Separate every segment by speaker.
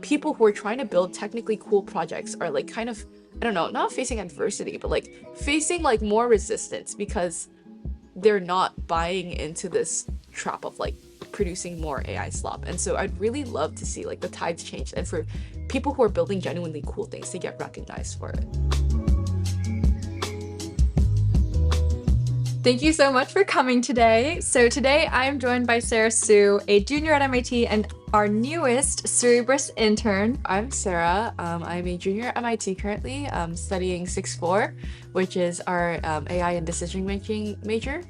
Speaker 1: people who are trying to build technically cool projects are like kind of, I don't know, not facing adversity, but like facing like more resistance because they're not buying into this trap of like producing more AI slop. And so I'd really love to see like the tides change and for people who are building genuinely cool things to get recognized for it.
Speaker 2: Thank you so much for coming today. So today I am joined by Sarah Sue, a junior at MIT and our newest Cerebras intern.
Speaker 1: I'm Sarah. I'm a junior at MIT currently, studying 6-4, which is our AI and decision making major.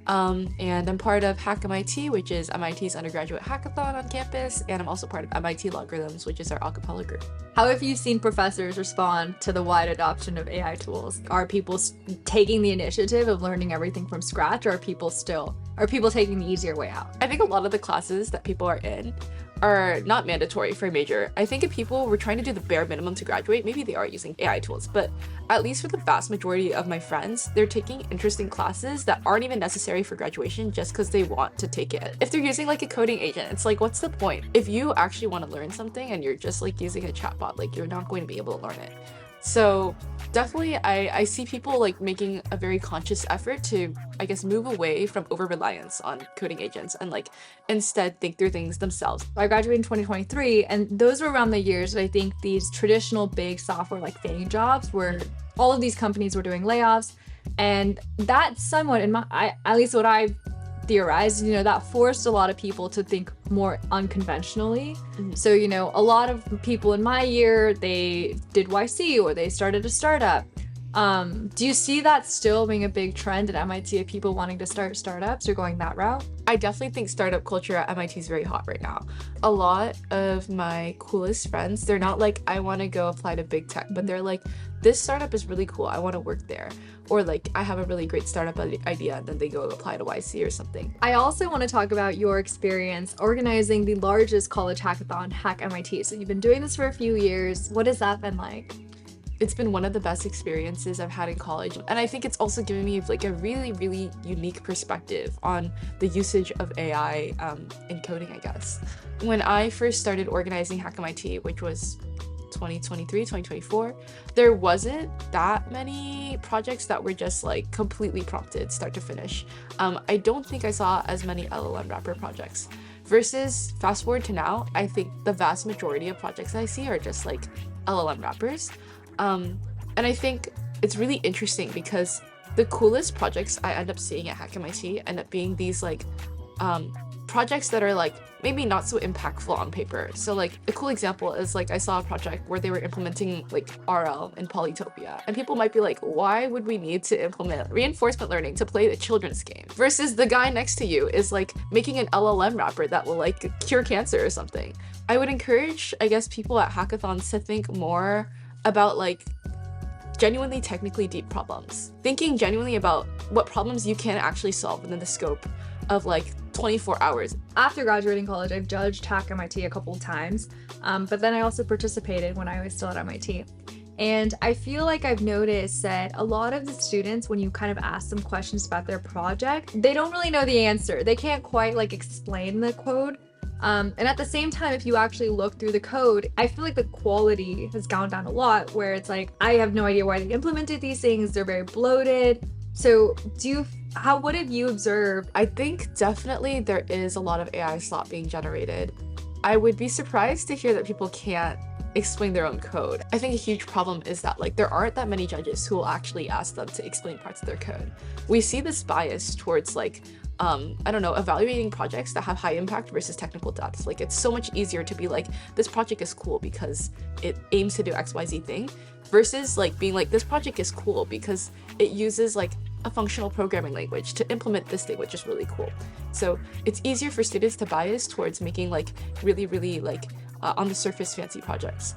Speaker 1: And I'm part of HackMIT, which is MIT's undergraduate hackathon on campus, and I'm also part of MIT Logarhythms, which is our a cappella group.
Speaker 2: How have you seen professors respond to the wide adoption of AI tools? Are people taking the initiative of learning everything from scratch, or are people taking the easier way out?
Speaker 1: I think a lot of the classes that people are in are not mandatory for a major. I think if people were trying to do the bare minimum to graduate, maybe they are using AI tools, but at least for the vast majority of my friends, they're taking interesting classes that aren't even necessary for graduation just because they want to take it. If they're using like a coding agent, it's like, what's the point? If you actually want to learn something and you're just like using a chatbot, like you're not going to be able to learn it. So definitely I see people like making a very conscious effort to, I guess, move away from over-reliance on coding agents and like instead think through things themselves.
Speaker 2: I graduated in 2023, and those were around the years that I think these traditional big software like FANG jobs where all of these companies were doing layoffs, and that somewhat, at least what I theorized, that forced a lot of people to think more unconventionally. So, a lot of people in my year, they did YC or they started a startup. Do you see that still being a big trend at MIT of people wanting to start startups or going that route?
Speaker 1: I definitely think startup culture at MIT is very hot right now. A lot of my coolest friends, they're not like, I want to go apply to big tech, but they're like, this startup is really cool, I want to work there. Or like, I have a really great startup idea, and then they go apply to YC or something.
Speaker 2: I also want to talk about your experience organizing the largest college hackathon, HackMIT. So you've been doing this for a few years. What has that been like?
Speaker 1: It's been one of the best experiences I've had in college. And I think it's also given me like a really, really unique perspective on the usage of AI in coding, I guess. When I first started organizing HackMIT, which was 2023, 2024, there wasn't that many projects that were just like completely prompted start to finish. I don't think I saw as many LLM wrapper projects. Versus fast forward to now, I think the vast majority of projects I see are just like LLM wrappers. And I think it's really interesting because the coolest projects I end up seeing at HackMIT end up being these like projects that are like maybe not so impactful on paper. So like a cool example is like I saw a project where they were implementing like RL in Polytopia, and people might be like, why would we need to implement reinforcement learning to play a children's game? Versus the guy next to you is like making an LLM wrapper that will like cure cancer or something. I would encourage, I guess, people at hackathons to think more about like genuinely technically deep problems. Thinking genuinely about what problems you can actually solve within the scope of like 24 hours.
Speaker 2: After graduating college, I've judged HackMIT a couple of times, but then I also participated when I was still at MIT. And I feel like I've noticed that a lot of the students, when you kind of ask them questions about their project, they don't really know the answer. They can't quite like explain the code. And at the same time, if you actually look through the code, I feel like the quality has gone down a lot, where it's like, I have no idea why they implemented these things. They're very bloated. So what have you observed?
Speaker 1: I think definitely there is a lot of AI slop being generated. I would be surprised to hear that people can't explain their own code. I think a huge problem is that like there aren't that many judges who will actually ask them to explain parts of their code. We see this bias towards like I don't know, evaluating projects that have high impact versus technical depth. Like it's so much easier to be like, this project is cool because it aims to do XYZ thing, versus like being like, this project is cool because it uses like a functional programming language to implement this thing, which is really cool. So it's easier for students to bias towards making like really, really like on the surface fancy projects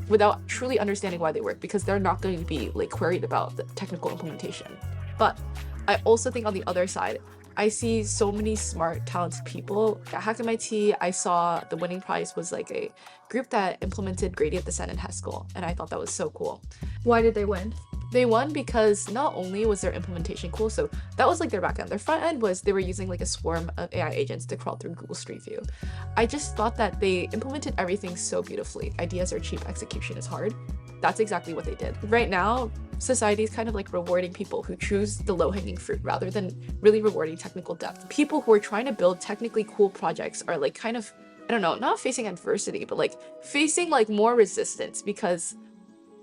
Speaker 1: without truly understanding why they work, because they're not going to be like queried about the technical implementation. But I also think on the other side, I see so many smart, talented people. At HackMIT, I saw the winning prize was like a group that implemented gradient descent in Haskell, and I thought that was so cool.
Speaker 2: Why did they win?
Speaker 1: They won because not only was their implementation cool, so that was like their back end. Their front end was they were using like a swarm of AI agents to crawl through Google Street View. I just thought that they implemented everything so beautifully. Ideas are cheap, execution is hard. That's exactly what they did. Right now, society is kind of like rewarding people who choose the low-hanging fruit rather than really rewarding technical depth. People who are trying to build technically cool projects are like kind of, I don't know, not facing adversity, but like facing like more resistance because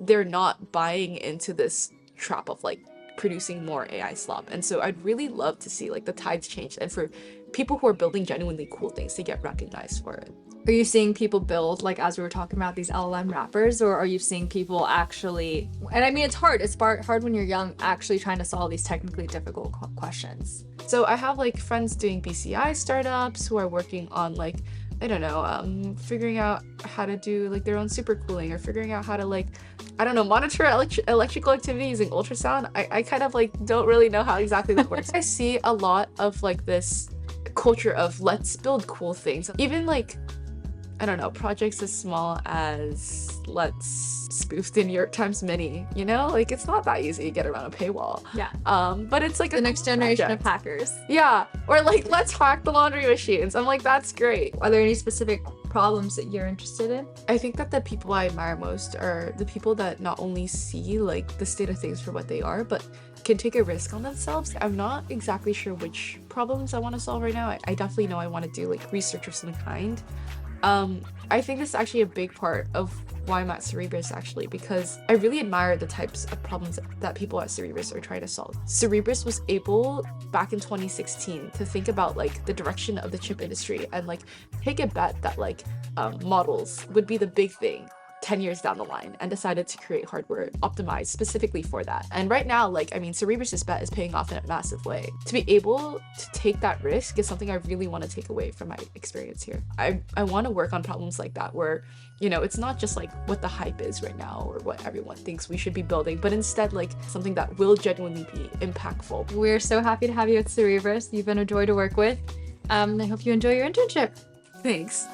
Speaker 1: they're not buying into this trap of like producing more AI slop. And so I'd really love to see like the tides change and for people who are building genuinely cool things to get recognized for it.
Speaker 2: Are you seeing people build, like as we were talking about, these LLM wrappers, or are you seeing people actually, and I mean it's hard when you're young, actually trying to solve these technically difficult questions?
Speaker 1: So I have like friends doing BCI startups who are working on like, I don't know, figuring out how to do like their own supercooling or figuring out how to like, I don't know, monitor electrical activity using ultrasound. I kind of like don't really know how exactly that works. I see a lot of like this culture of let's build cool things. Even like, I don't know, projects as small as let's spoof the New York Times Mini, you know? Like it's not that easy to get around a paywall.
Speaker 2: Yeah.
Speaker 1: But it's like
Speaker 2: the next generation of hackers.
Speaker 1: Yeah. Or like let's hack the laundry machines. I'm like, that's great.
Speaker 2: Are there any specific problems that you're interested in?
Speaker 1: I think that the people I admire most are the people that not only see like the state of things for what they are, but can take a risk on themselves. I'm not exactly sure which problems I want to solve right now. I definitely know I want to do like research of some kind. I think this is actually a big part of why I'm at Cerebras actually, because I really admire the types of problems that people at Cerebras are trying to solve. Cerebras was able back in 2016 to think about like the direction of the chip industry and like take a bet that like models would be the big thing 10 years down the line and decided to create hardware optimized specifically for that. And right now, like, I mean, Cerebras' bet is paying off in a massive way. To be able to take that risk is something I really want to take away from my experience here. I want to work on problems like that where, you know, it's not just like what the hype is right now or what everyone thinks we should be building, but instead like something that will genuinely be impactful.
Speaker 2: We're so happy to have you at Cerebras. You've been a joy to work with. I hope you enjoy your internship.
Speaker 1: Thanks.